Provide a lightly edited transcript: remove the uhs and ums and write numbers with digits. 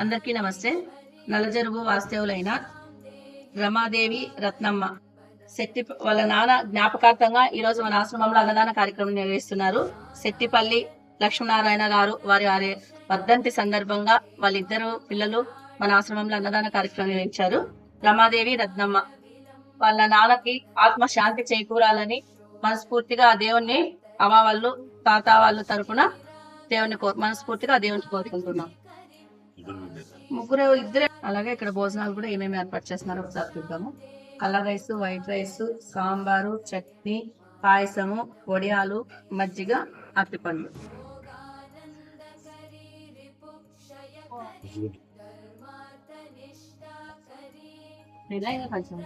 అందరికీ నమస్తే. నల్లజరుగు వాస్తవులైన రమాదేవి రత్నమ్మ శెట్టి వాళ్ళ నాన్న జ్ఞాపకార్థంగా ఈరోజు మన ఆశ్రమంలో అన్నదాన కార్యక్రమం నిర్వహిస్తున్నారు. శెట్టిపల్లి లక్ష్మీనారాయణ గారు వారి వర్ధంతి సందర్భంగా వాళ్ళిద్దరు పిల్లలు మన ఆశ్రమంలో అన్నదాన కార్యక్రమం నిర్వహించారు. రమాదేవి రత్నమ్మ వాళ్ళ నాన్నకి ఆత్మ శాంతి చేకూరాలని మనస్ఫూర్తిగా ఆ దేవుణ్ణి అమ్మ వాళ్ళు తాత వాళ్ళు తరపున మనస్ఫూర్తిగా ఆ దేవుని కోరుకుంటున్నాం. ముగ్గురు ఇద్దరే. అలాగే ఇక్కడ భోజనాలు కూడా ఏమేమి ఏర్పాటు చేస్తున్నారో ఒకసారి చూద్దాము. Colour rice, white rice, sambar, chutney, పాయసము, వడియాలు, మజ్జిగ, అరటిపండ్లు. కొంచెం